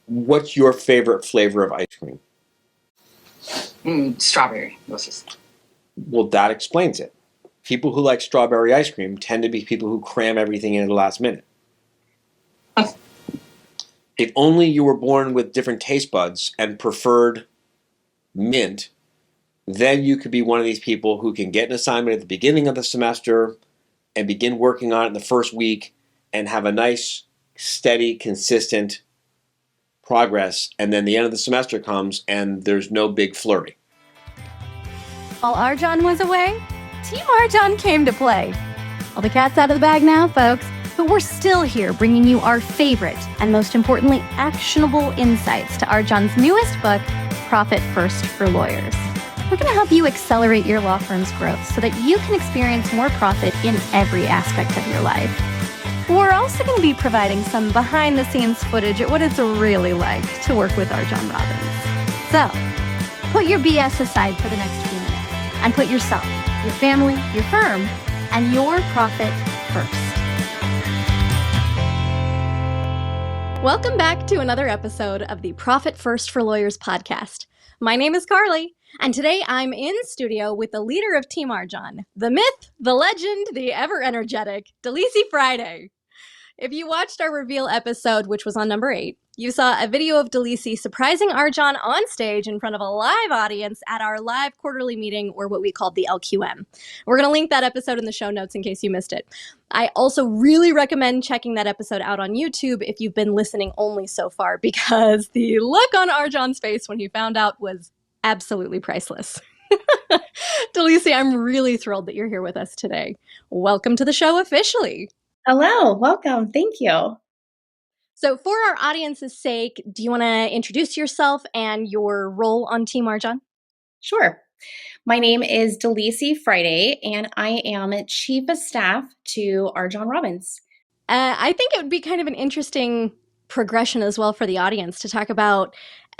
What's your favorite flavor of ice cream? Strawberry. Well, that explains it. People who like strawberry ice cream tend to be people who cram everything in at the last minute. If only you were born with different taste buds and preferred mint, then you could be one of these people who can get an assignment at the beginning of the semester and begin working on it in the first week and have a nice, steady, consistent progress. And then the end of the semester comes and there's no big flurry. While RJon was away, Team RJon came to play. Well, the cat's out of the bag now, folks, but we're still here bringing you our favorite and most importantly, actionable insights to RJon's newest book, Profit First for Lawyers. We're going to help you accelerate your law firm's growth so that you can experience more profit in every aspect of your life. We're also going to be providing some behind-the-scenes footage at what it's really like to work with RJon Robins. So, put your BS aside for the next few minutes and put yourself, your family, your firm, and your profit first. Welcome back to another episode of the Profit First for Lawyers podcast. My name is Carly, and today I'm in studio with the leader of Team RJon, the myth, the legend, the ever-energetic Delisi Friday. If you watched our reveal episode, which was on number 8, you saw a video of Delisi surprising RJon on stage in front of a live audience at our live quarterly meeting, or what we called the LQM. We're going to link that episode in the show notes in case you missed it. I also really recommend checking that episode out on YouTube if you've been listening only so far, because the look on RJon's face when he found out was absolutely priceless. Delisi, I'm really thrilled that you're here with us today. Welcome to the show officially. Hello, welcome. Thank you. So for our audience's sake, do you want to introduce yourself and your role on Team RJon? Sure. My name is Delisi Friday, and I am Chief of Staff to RJon Robins. I think it would be kind of an interesting progression as well for the audience to talk about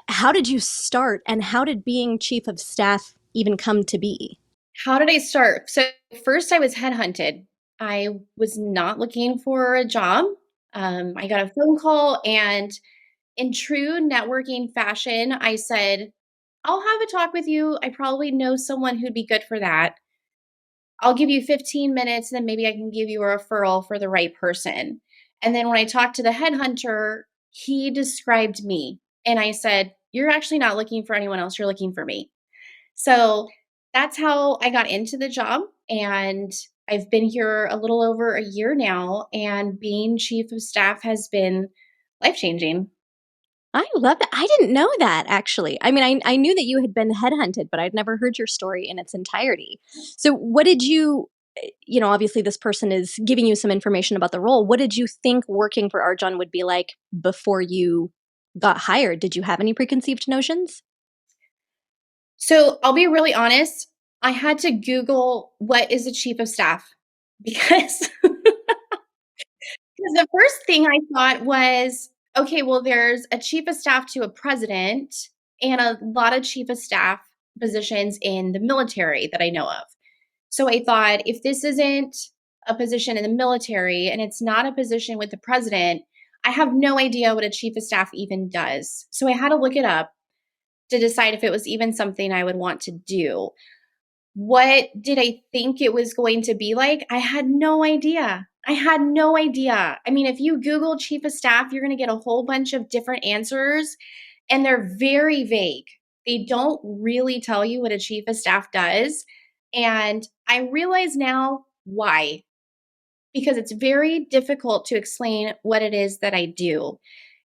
how did you start and how did being Chief of Staff even come to be? How did I start? So first I was headhunted. I was not looking for a job. I got a phone call, and in true networking fashion, I said, I'll have a talk with you. I probably know someone who'd be good for that. I'll give you 15 minutes, and then maybe I can give you a referral for the right person. And then when I talked to the headhunter, he described me, and I said, you're actually not looking for anyone else. You're looking for me. So that's how I got into the job, and I've been here a little over a year now, and being Chief of Staff has been life-changing. I love that. I didn't know that, actually. I mean, I knew that you had been headhunted, but I'd never heard your story in its entirety. So what did you, obviously this person is giving you some information about the role. What did you think working for RJon would be like before you got hired? Did you have any preconceived notions? So I'll be really honest. I had to Google what is a Chief of Staff because the first thing I thought was, okay, well, there's a Chief of Staff to a president and a lot of Chief of Staff positions in the military that I know of. So I thought, if this isn't a position in the military and it's not a position with the president, I have no idea what a Chief of Staff even does. So I had to look it up to decide if it was even something I would want to do. What did I think it was going to be like? I had no idea. I mean, if you Google Chief of Staff, you're going to get a whole bunch of different answers, and they're very vague. They don't really tell you what a Chief of Staff does. And I realize now why. Because it's very difficult to explain what it is that I do.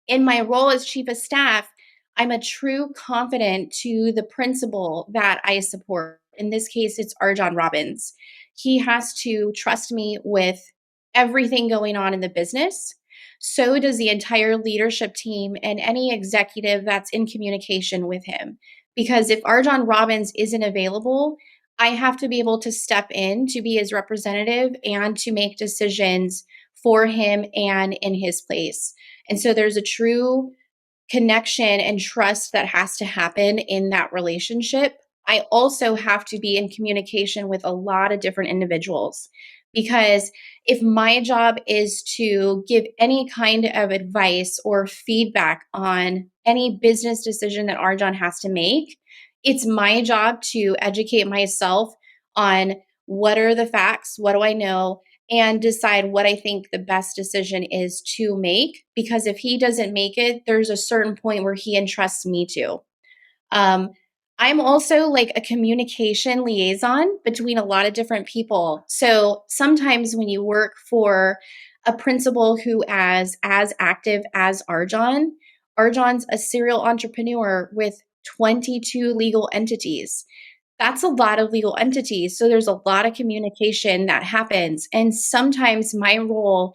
In my role as Chief of Staff, I'm a true confidant to the principal that I support. In this case, it's RJon Robins. He has to trust me with everything going on in the business. So does the entire leadership team and any executive that's in communication with him. Because if RJon Robins isn't available, I have to be able to step in to be his representative and to make decisions for him and in his place. And so there's a true connection and trust that has to happen in that relationship. I also have to be in communication with a lot of different individuals Because if my job is to give any kind of advice or feedback on any business decision that RJon has to make, it's my job to educate myself on what are the facts, what do I know, and decide what I think the best decision is to make. Because if he doesn't make it, there's a certain point where he entrusts me to. I'm also like a communication liaison between a lot of different people. So sometimes when you work for a principal who is as active as RJon's a serial entrepreneur with 22 legal entities. That's a lot of legal entities. So there's a lot of communication that happens. And sometimes my role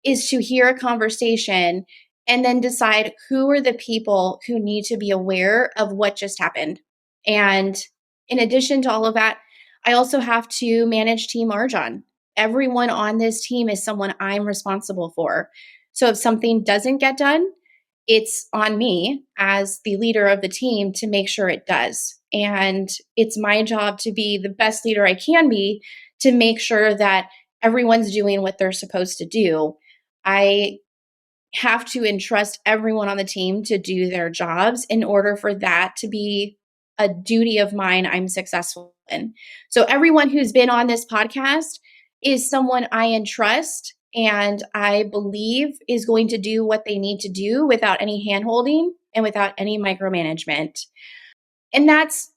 is to hear a conversation and then decide who are the people who need to be aware of what just happened. And in addition to all of that, I also have to manage Team RJon. Everyone on this team is someone I'm responsible for. So if something doesn't get done, it's on me as the leader of the team to make sure it does. And it's my job to be the best leader I can be to make sure that everyone's doing what they're supposed to do. I have to entrust everyone on the team to do their jobs in order for that to be a duty of mine I'm successful in. So everyone who's been on this podcast is someone I entrust and I believe is going to do what they need to do without any handholding and without any micromanagement. And that's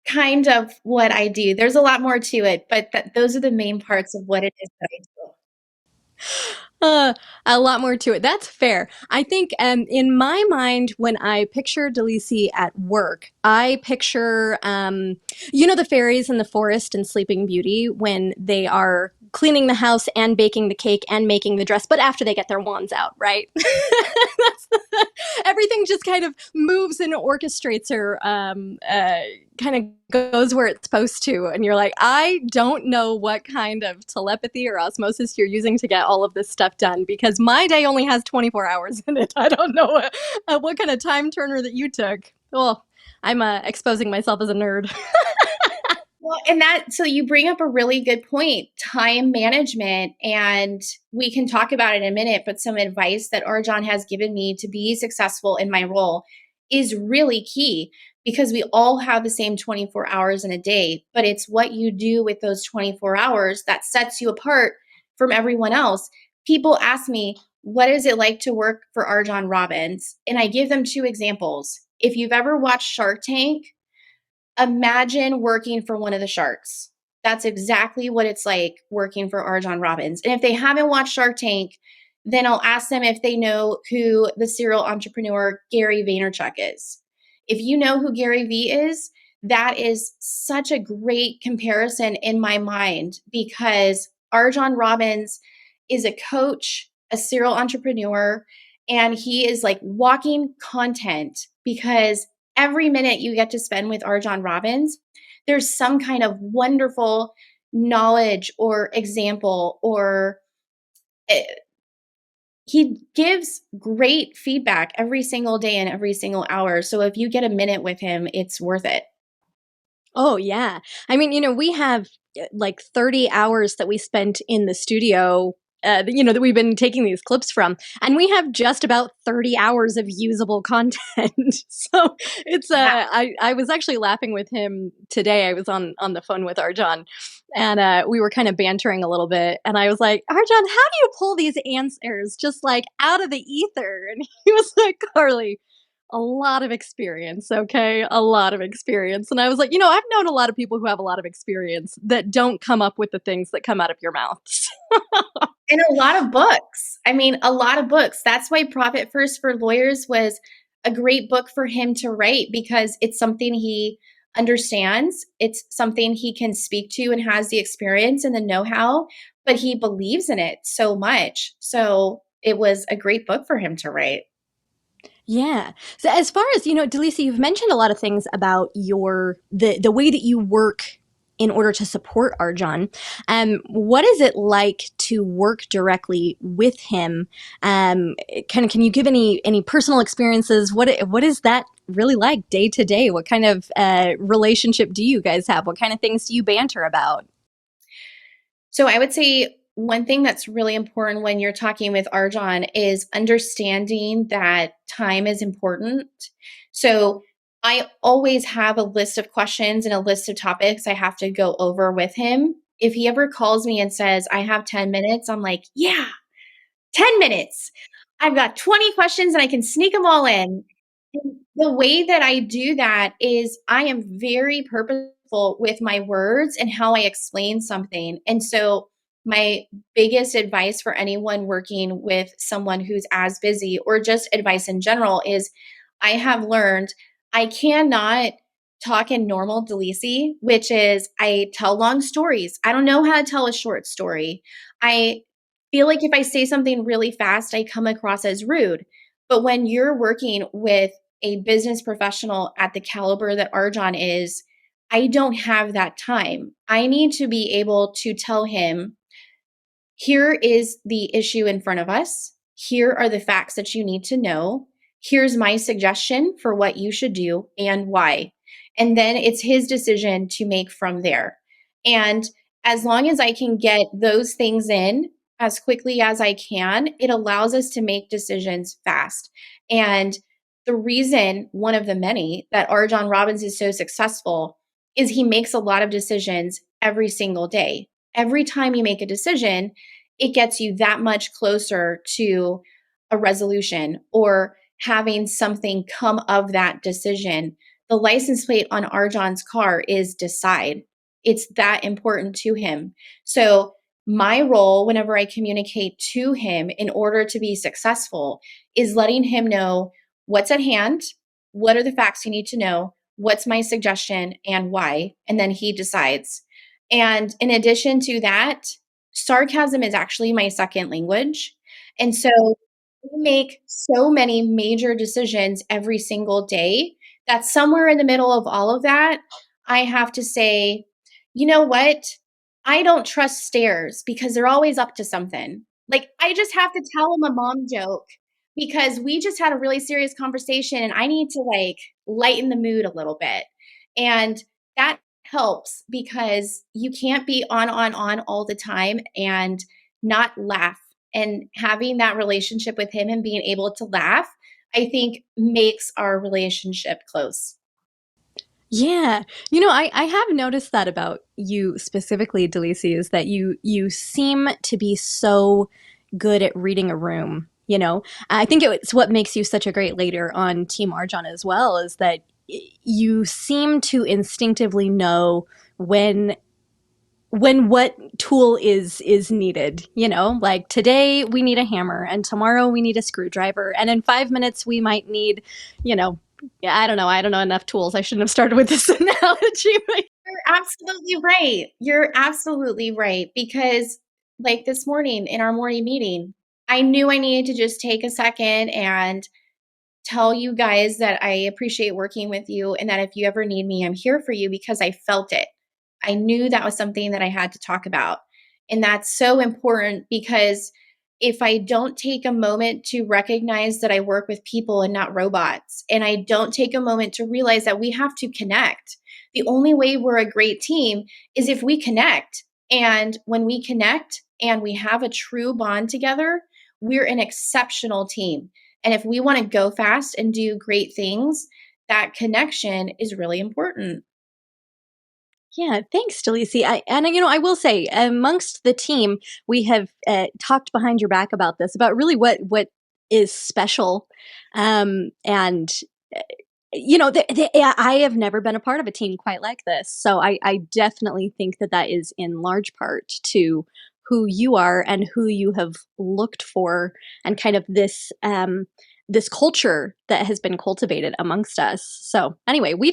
kind of what I do. There's a lot more to it, but those are the main parts of what it is that I do. A lot more to it. That's fair. I think in my mind, when I picture Delisi at work, I picture, the fairies in the forest in Sleeping Beauty when they are cleaning the house and baking the cake and making the dress, but after they get their wands out, right? Everything just kind of moves and orchestrates or kind of goes where it's supposed to. And you're like, I don't know what kind of telepathy or osmosis you're using to get all of this stuff done because my day only has 24 hours in it. I don't know what kind of time turner that you took. Well, I'm exposing myself as a nerd. Well, so you bring up a really good point, time management, and we can talk about it in a minute, but some advice that RJon has given me to be successful in my role is really key because we all have the same 24 hours in a day, but it's what you do with those 24 hours that sets you apart from everyone else. People ask me, what is it like to work for RJon Robins? And I give them two examples. If you've ever watched Shark Tank, imagine working for one of the sharks. That's exactly what it's like working for RJon Robins. And if they haven't watched Shark Tank, then I'll ask them if they know who the serial entrepreneur Gary Vaynerchuk is. If you know who Gary V is, that is such a great comparison in my mind because RJon Robins is a coach, a serial entrepreneur, and he is like walking content because every minute you get to spend with RJon Robins, there's some kind of wonderful knowledge or example or he gives great feedback every single day and every single hour. So if you get a minute with him, it's worth it. Oh, yeah. I mean, we have like 30 hours that we spent in the studio that we've been taking these clips from, and we have just about 30 hours of usable content. So it's I was actually laughing with him today. I was on the phone with RJon, and we were kind of bantering a little bit. And I was like, RJon, how do you pull these answers just like out of the ether? And he was like, Carly, a lot of experience, okay? A lot of experience. And I was like, I've known a lot of people who have a lot of experience that don't come up with the things that come out of your mouths. And a lot of books. I mean, a lot of books. That's why Profit First for Lawyers was a great book for him to write because it's something he understands. It's something he can speak to and has the experience and the know-how, but he believes in it so much. So it was a great book for him to write. Yeah. So as far as, Delisi, you've mentioned a lot of things about the way that you work in order to support RJon. What is it like to work directly with him? Can you give any personal experiences? What is that really like day to day? What kind of relationship do you guys have? What kind of things do you banter about? So I would say one thing that's really important when you're talking with RJon is understanding that time is important. So I always have a list of questions and a list of topics I have to go over with him. If he ever calls me and says, I have 10 minutes, I'm like, yeah, 10 minutes. I've got 20 questions and I can sneak them all in. And the way that I do that is I am very purposeful with my words and how I explain something. And so, my biggest advice for anyone working with someone who's as busy, or just advice in general, is I have learned I cannot talk in normal Delisi, which is I tell long stories. I don't know how to tell a short story. I feel like if I say something really fast, I come across as rude. But when you're working with a business professional at the caliber that RJon is, I don't have that time. I need to be able to tell him, here is the issue in front of us. Here are the facts that you need to know. Here's my suggestion for what you should do and why. And then it's his decision to make from there. And as long as I can get those things in as quickly as I can, it allows us to make decisions fast. And the reason, one of the many, that RJon Robins is so successful is he makes a lot of decisions every single day. Every time you make a decision, it gets you that much closer to a resolution or having something come of that decision. The license plate on RJon's car is decide. It's that important to him. So my role whenever I communicate to him in order to be successful is letting him know what's at hand, what are the facts you need to know, what's my suggestion and why, and then he decides. And in addition to that, sarcasm is actually my second language. And so we make so many major decisions every single day that somewhere in the middle of all of that, I have to say, you know what? I don't trust stairs because they're always up to something. Like, I just have to tell them a mom joke because we just had a really serious conversation and I need to like lighten the mood a little bit. And that helps because you can't be on all the time and not laugh. And having that relationship with him and being able to laugh, I think makes our relationship close. Yeah. I have noticed that about you specifically, Delisi, is that you seem to be so good at reading a room, you know? I think it's what makes you such a great leader on Team RJon as well, is that you seem to instinctively know when what tool is needed, like today we need a hammer and tomorrow we need a screwdriver and in 5 minutes we might need, you know yeah, I don't know enough tools. I shouldn't have started with this analogy, but You're absolutely right. You're absolutely right. Because, like this morning in our morning meeting, I knew I needed to just take a second and tell you guys that I appreciate working with you and that if you ever need me, I'm here for you because I felt it. I knew that was something that I had to talk about. And that's so important because if I don't take a moment to recognize that I work with people and not robots, and I don't take a moment to realize that we have to connect, the only way we're a great team is if we connect. And when we connect and we have a true bond together, we're an exceptional team. And if we want to go fast and do great things, that connection is really important. yeah, thanks, Delisi. I will say, amongst the team, we have talked behind your back about this, about really what is special, and I have never been a part of a team quite like this, so I definitely think that is in large part to who you are and who you have looked for, and kind of this culture that has been cultivated amongst us. So anyway, we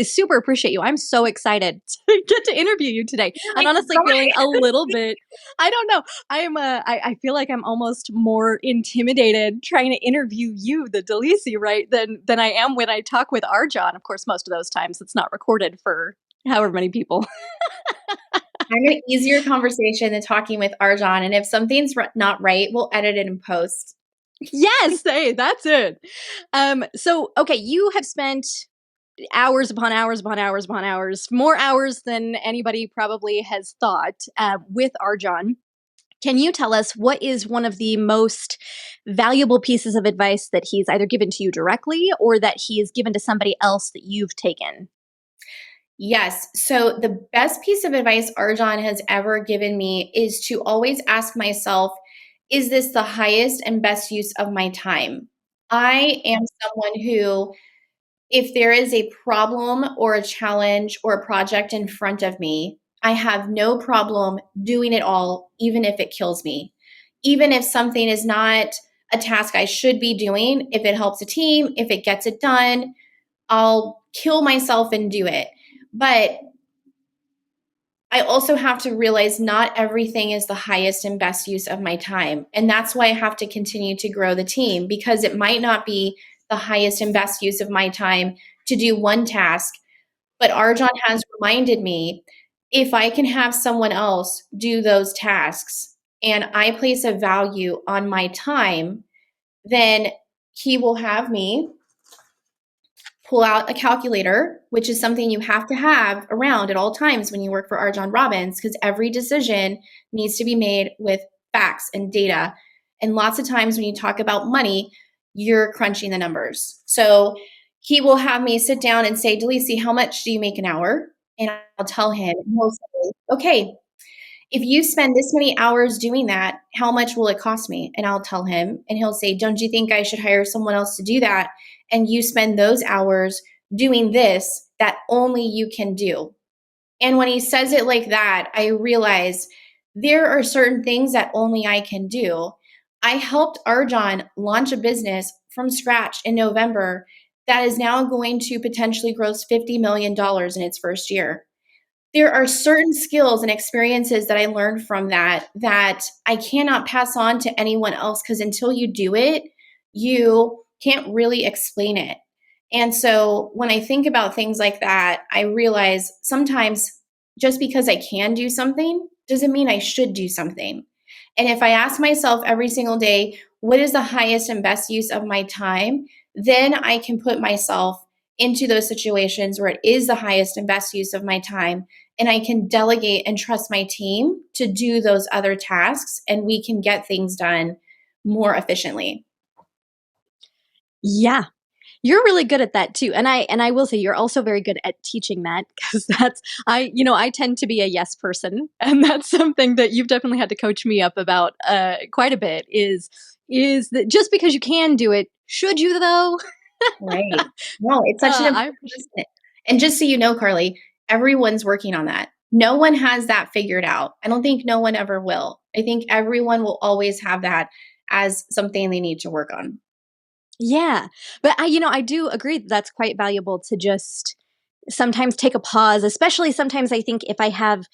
super appreciate you. I'm so excited to get to interview you today. I'm honestly feeling a little bit, I don't know. I feel like I'm almost more intimidated trying to interview you, the Delisi, right, than I am when I talk with RJon. Of course, most of those times it's not recorded for however many people. I'm an easier conversation than talking with RJon. And if something's not right, we'll edit it and post. Yes, hey, that's it. So, okay, you have spent hours upon hours upon hours upon hours, more hours than anybody probably has thought with RJon. Can you tell us what is one of the most valuable pieces of advice that he's either given to you directly or that he has given to somebody else that you've taken? Yes. So the best piece of advice RJon has ever given me is to always ask myself, is this the highest and best use of my time? I am someone who, if there is a problem or a challenge or a project in front of me, I have no problem doing it all, even if it kills me. Even if something is not a task I should be doing, if it helps a team, if it gets it done, I'll kill myself and do it. But I also have to realize not everything is the highest and best use of my time. And that's why I have to continue to grow the team, because it might not be the highest and best use of my time to do one task. But RJon has reminded me, if I can have someone else do those tasks and I place a value on my time, then he will have me pull out a calculator, which is something you have to have around at all times when you work for RJon Robins, because every decision needs to be made with facts and data. And lots of times when you talk about money, you're crunching the numbers. So he will have me sit down and say, Delisi, how much do you make an hour? And I'll tell him, and he'll say, okay, if you spend this many hours doing that, how much will it cost me? And I'll tell him, and he'll say, don't you think I should hire someone else to do that? And you spend those hours doing this that only you can do. And when he says it like that, I realize there are certain things that only I can do. I helped RJon launch a business from scratch in November that is now going to potentially gross $50 million in its first year. There are certain skills and experiences that I learned from that I cannot pass on to anyone else, because until you do it, you can't really explain it. And so when I think about things like that, I realize sometimes just because I can do something doesn't mean I should do something. And if I ask myself every single day, what is the highest and best use of my time, then I can put myself into those situations where it is the highest and best use of my time. And I can delegate and trust my team to do those other tasks, and we can get things done more efficiently. Yeah. You're really good at that too. And I will say you're also very good at teaching that, because I tend to be a yes person, and that's something that you've definitely had to coach me up about quite a bit is that just because you can do it, should you though? Right. No, it's such an important lesson. And just so you know, Carly, everyone's working on that. No one has that figured out. I don't think no one ever will. I think everyone will always have that as something they need to work on. Yeah. But I do agree that that's quite valuable to just sometimes take a pause, especially sometimes I think if I have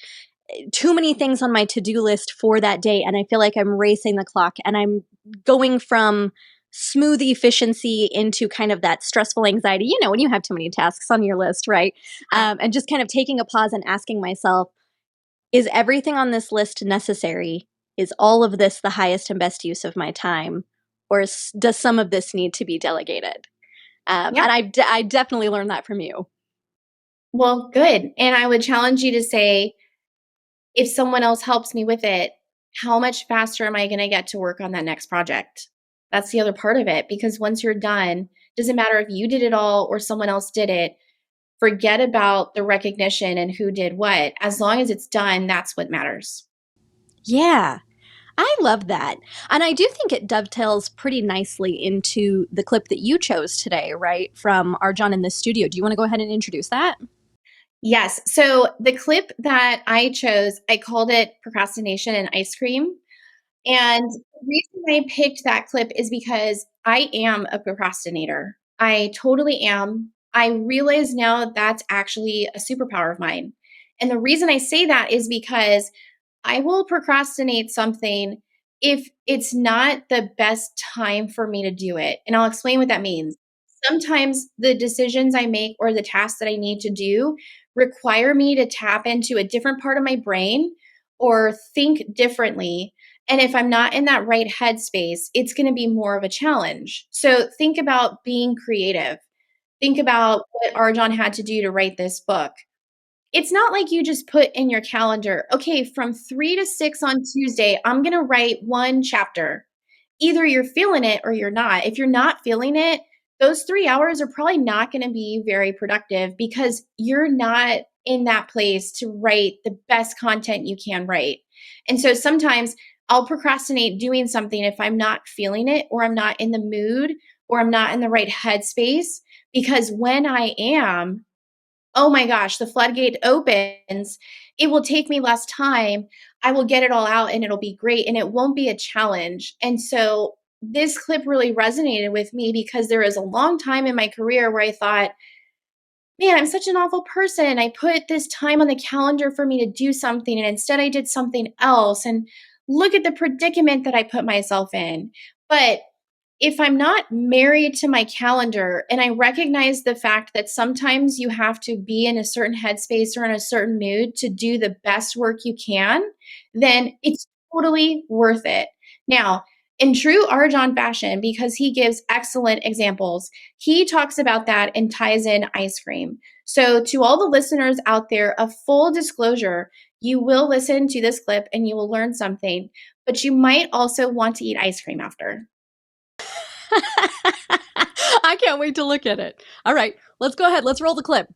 too many things on my to-do list for that day and I feel like I'm racing the clock and I'm going from smooth efficiency into kind of that stressful anxiety, when you have too many tasks on your list, right? And just kind of taking a pause and asking myself, is everything on this list necessary? Is all of this the highest and best use of my time? Or does some of this need to be delegated? And I definitely learned that from you. Well, good. And I would challenge you to say, if someone else helps me with it, how much faster am I going to get to work on that next project? That's the other part of it, because once you're done, doesn't matter if you did it all or someone else did it. Forget about the recognition and who did what. As long as it's done, that's what matters. Yeah. I love that. And I do think it dovetails pretty nicely into the clip that you chose today, right? From RJon in the studio. Do you want to go ahead and introduce that? Yes. So the clip that I chose, I called it Procrastination and Ice Cream. And the reason I picked that clip is because I am a procrastinator. I totally am. I realize now that's actually a superpower of mine. And the reason I say that is because I will procrastinate something if it's not the best time for me to do it. And I'll explain what that means. Sometimes the decisions I make or the tasks that I need to do require me to tap into a different part of my brain or think differently. And if I'm not in that right headspace, it's going to be more of a challenge. So think about being creative. think about what RJon had to do to write this book. It's not like you just put in your calendar, okay, from 3 to 6 on Tuesday, I'm going to write one chapter. Either you're feeling it or you're not. If you're not feeling it, those 3 hours are probably not going to be very productive because you're not in that place to write the best content you can write. And so sometimes I'll procrastinate doing something if I'm not feeling it or I'm not in the mood or I'm not in the right headspace, because when I am, oh my gosh, the floodgate opens. It will take me less time. I will get it all out and it'll be great and it won't be a challenge. And so this clip really resonated with me because there was a long time in my career where I thought, man, I'm such an awful person. I put this time on the calendar for me to do something and instead I did something else. And look at the predicament that I put myself in. But if I'm not married to my calendar and I recognize the fact that sometimes you have to be in a certain headspace or in a certain mood to do the best work you can, then it's totally worth it. Now, in true RJon fashion, because he gives excellent examples, he talks about that and ties in ice cream. So, to all the listeners out there, a full disclosure, you will listen to this clip and you will learn something, but you might also want to eat ice cream after. I can't wait to look at it. All right, let's go ahead. Let's roll the clip.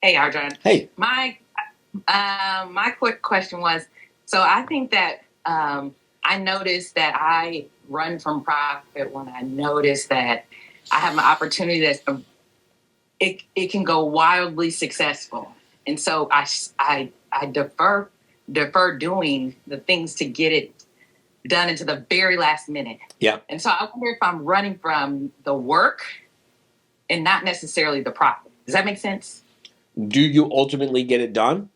Hey, RJon. Hey. My quick question was, so I think that I noticed that I run from profit when I notice that I have an opportunity that's it can go wildly successful, and so I defer doing the things to get it done into the very last minute. Yeah. And so I wonder if I'm running from the work and not necessarily the profit. Does that make sense? Do you ultimately get it done?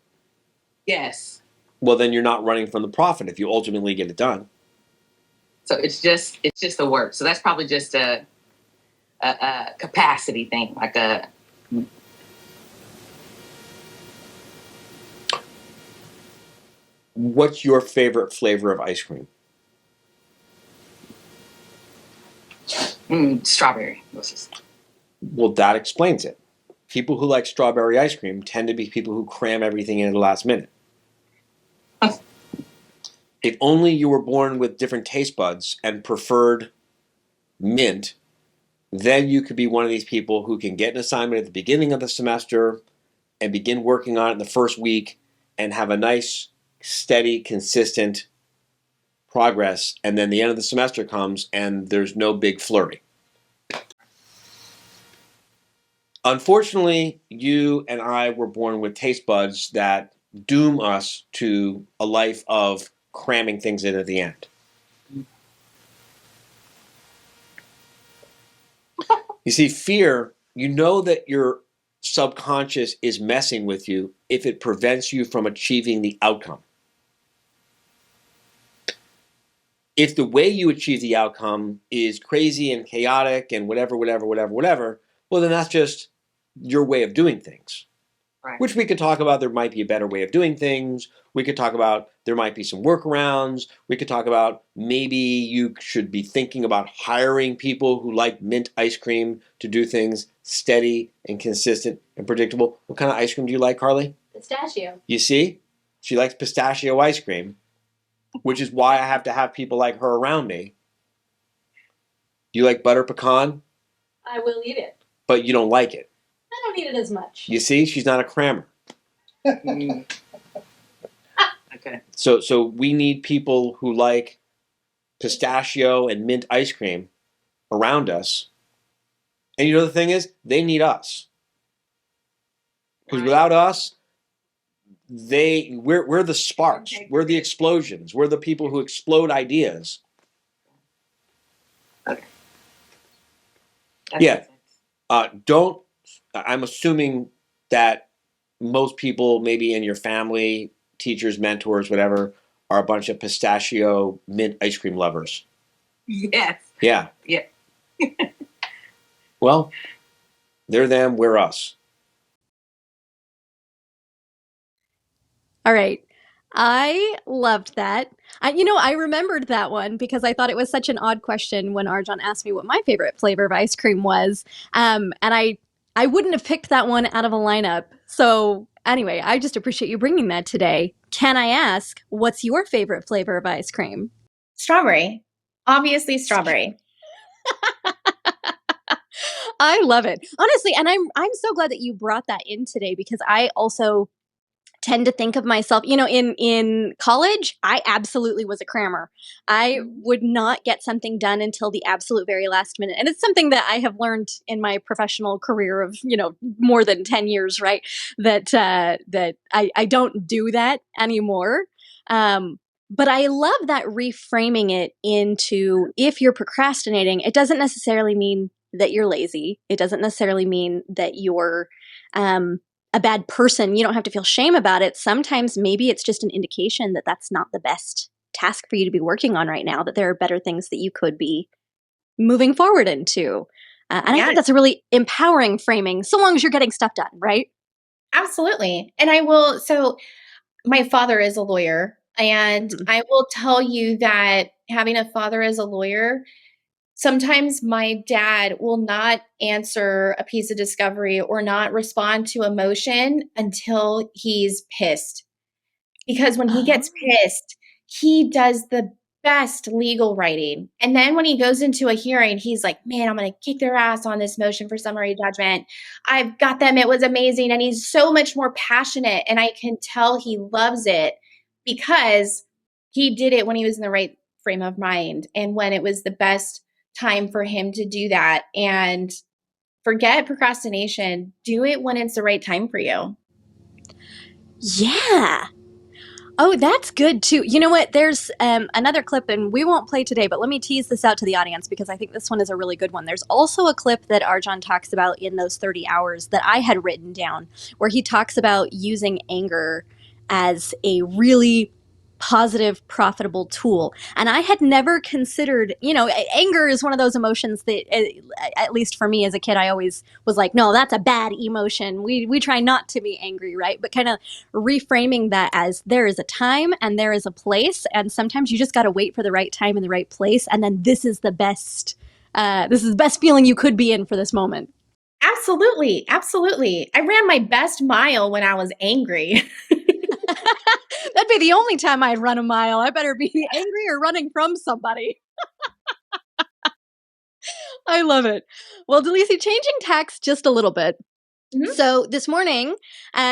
Yes. Well, then you're not running from the profit if you ultimately get it done. So it's just the work. So that's probably just a capacity thing, like a. What's your favorite flavor of ice cream? Strawberry. Well, that explains it. People who like strawberry ice cream tend to be people who cram everything in at the last minute. If only you were born with different taste buds and preferred mint, then you could be one of these people who can get an assignment at the beginning of the semester and begin working on it in the first week and have a nice, steady, consistent progress. And then the end of the semester comes and there's no big flurry. Unfortunately, you and I were born with taste buds that doom us to a life of cramming things in at the end. You see, fear, you know that your subconscious is messing with you if it prevents you from achieving the outcome. If the way you achieve the outcome is crazy and chaotic and whatever, well, then that's just your way of doing things. Right. Which we could talk about. There might be a better way of doing things. We could talk about there might be some workarounds. We could talk about maybe you should be thinking about hiring people who like mint ice cream to do things steady and consistent and predictable. What kind of ice cream do you like, Carly? Pistachio. You see? She likes pistachio ice cream, which is why I have to have people like her around me. You like butter pecan? I will eat it. But you don't like it. I don't eat it as much. You see? She's not a crammer. Okay. So we need people who like pistachio and mint ice cream around us. And you know the thing is, they need us. Because without us, we're the sparks, we're the explosions, we're the people who explode ideas. Okay. Yeah. I'm assuming that most people, maybe in your family, teachers, mentors, whatever, are a bunch of pistachio mint ice cream lovers. Yes. Yeah. Yeah. Well, they're them, we're us. All right. I loved that. I remembered that one because I thought it was such an odd question when RJon asked me what my favorite flavor of ice cream was. And I wouldn't have picked that one out of a lineup. So anyway, I just appreciate you bringing that today. Can I ask, what's your favorite flavor of ice cream? Strawberry. Obviously strawberry. I love it. Honestly, and I'm so glad that you brought that in today because I also tend to think of myself, in college, I absolutely was a crammer. I would not get something done until the absolute very last minute. And it's something that I have learned in my professional career of, more than 10 years, right? That I don't do that anymore. But I love that reframing it into, if you're procrastinating, it doesn't necessarily mean that you're lazy. It doesn't necessarily mean that you're a bad person. You don't have to feel shame about it. Sometimes maybe it's just an indication that that's not the best task for you to be working on right now, that there are better things that you could be moving forward into. And I think that's a really empowering framing, so long as you're getting stuff done, right? Absolutely. And so my father is a lawyer, and I will tell you that having a father as a lawyer, sometimes my dad will not answer a piece of discovery or not respond to emotion until he's pissed. Because when he gets pissed, he does the best legal writing. And then when he goes into a hearing, he's like, man, I'm going to kick their ass on this motion for summary judgment. I've got them. It was amazing. And he's so much more passionate. And I can tell he loves it because he did it when he was in the right frame of mind and when it was the best time for him to do that. And forget procrastination. Do it when it's the right time for you. Yeah. Oh, that's good too. You know what? There's another clip, and we won't play today, but let me tease this out to the audience because I think this one is a really good one. There's also a clip that RJon talks about in those 30 hours that I had written down, where he talks about using anger as a really positive, profitable tool. And I had never considered, anger is one of those emotions that, at least for me as a kid, I always was like, no, that's a bad emotion. We try not to be angry, right? But kind of reframing that as there is a time and there is a place. And sometimes you just got to wait for the right time and the right place. And then this is the best feeling you could be in for this moment. Absolutely. Absolutely. I ran my best mile when I was angry. That'd be the only time I'd run a mile. I better be angry or running from somebody. I love it. Well, Delisi, changing tacks just a little bit. Mm-hmm. So this morning,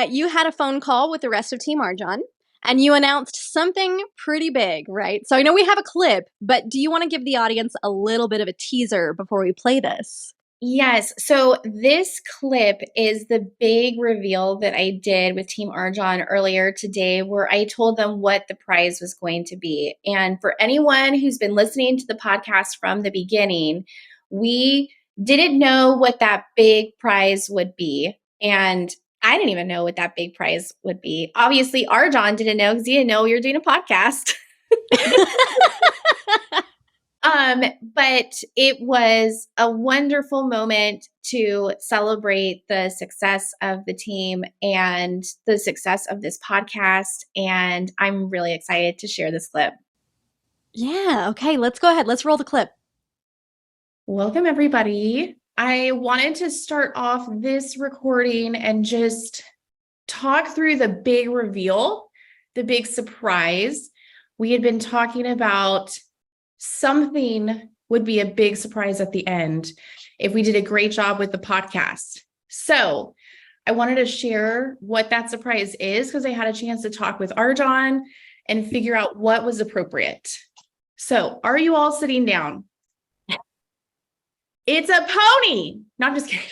you had a phone call with the rest of Team RJon, and you announced something pretty big, right? So I know we have a clip, but do you want to give the audience a little bit of a teaser before we play this? Yes. So this clip is the big reveal that I did with Team RJon earlier today, where I told them what the prize was going to be. And for anyone who's been listening to the podcast from the beginning, we didn't know what that big prize would be. And I didn't even know what that big prize would be. Obviously, RJon didn't know because he didn't know we were doing a podcast. But it was a wonderful moment to celebrate the success of the team and the success of this podcast. And I'm really excited to share this clip. Yeah. Okay. Let's go ahead. Let's roll the clip. Welcome, everybody. I wanted to start off this recording and just talk through the big reveal, the big surprise. We had been talking about something would be a big surprise at the end if we did a great job with the podcast. So I wanted to share what that surprise is because I had a chance to talk with RJon and figure out what was appropriate. So are you all sitting down? It's a pony. No, I'm just kidding.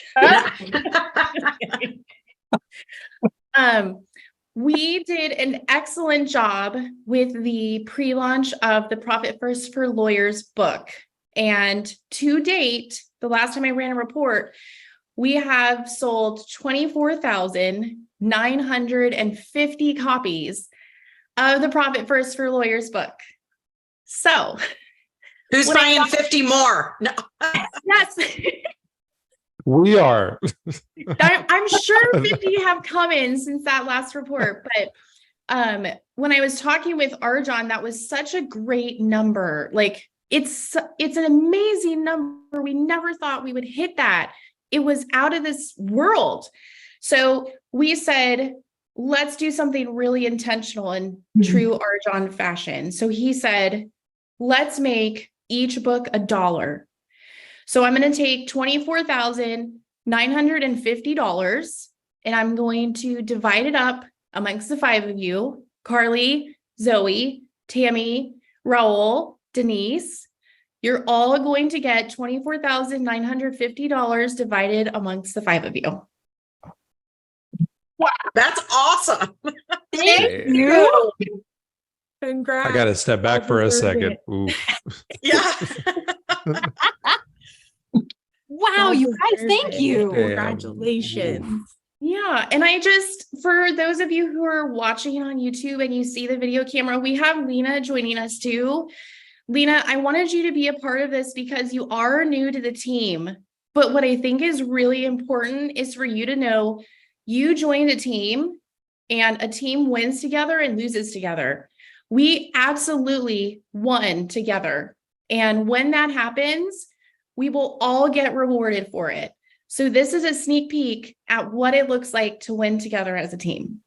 We did an excellent job with the pre-launch of the Profit First for Lawyers book. And to date, the last time I ran a report, we have sold 24,950 copies of the Profit First for Lawyers book. So who's buying 50 more? No. Yes. We are. I'm sure 50 have come in since that last report, but when I was talking with RJon, that was such a great number. Like it's an amazing number. We never thought we would hit that. It was out of this world. So we said, let's do something really intentional in true RJon fashion. So he said, let's make each book $1. So I'm going to take $24,950 and I'm going to divide it up amongst the 5 of you, Carly, Zoe, Tammy, Raul, Denise. You're all going to get $24,950 divided amongst the 5 of you. Wow, that's awesome. Thank you. Congrats. I got to step back for a second. Ooh. Yeah. Wow, you guys, thank you. Congratulations. Yeah. And I just, for those of you who are watching on YouTube and you see the video camera, we have Lena joining us too. Lena, I wanted you to be a part of this because you are new to the team. But what I think is really important is for you to know you joined a team and a team wins together and loses together. We absolutely won together. And when that happens, we will all get rewarded for it. So this is a sneak peek at what it looks like to win together as a team.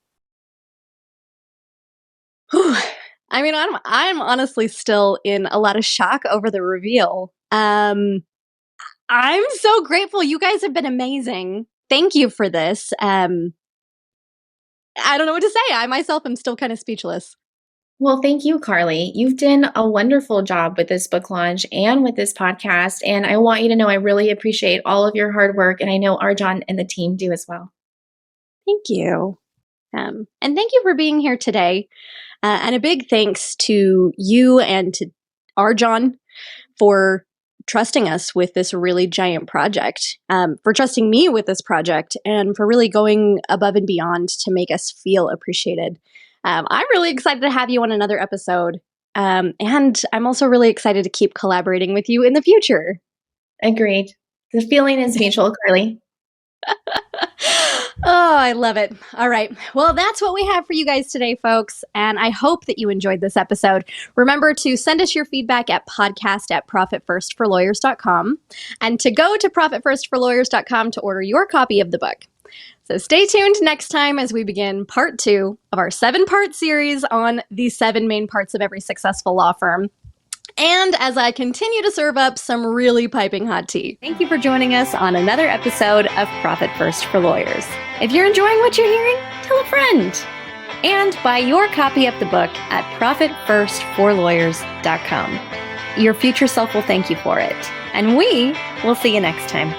I mean, I'm honestly still in a lot of shock over the reveal. I'm so grateful. You guys have been amazing. Thank you for this. I don't know what to say. I myself am still kind of speechless. Well, thank you, Carly. You've done a wonderful job with this book launch and with this podcast. And I want you to know I really appreciate all of your hard work. And I know RJon and the team do as well. Thank you. And thank you for being here today. And a big thanks to you and to RJon for trusting us with this really giant project, for trusting me with this project, and for really going above and beyond to make us feel appreciated. I'm really excited to have you on another episode. And I'm also really excited to keep collaborating with you in the future. Agreed. The feeling is mutual, Carly. Oh, I love it. All right. Well, that's what we have for you guys today, folks. And I hope that you enjoyed this episode. Remember to send us your feedback at podcast@profitfirstforlawyers.com and to go to profitfirstforlawyers.com to order your copy of the book. So stay tuned next time as we begin part 2 of our 7-part series on the 7 main parts of every successful law firm. And as I continue to serve up some really piping hot tea. Thank you for joining us on another episode of Profit First for Lawyers. If you're enjoying what you're hearing, tell a friend. And buy your copy of the book at profitfirstforlawyers.com. Your future self will thank you for it. And we will see you next time.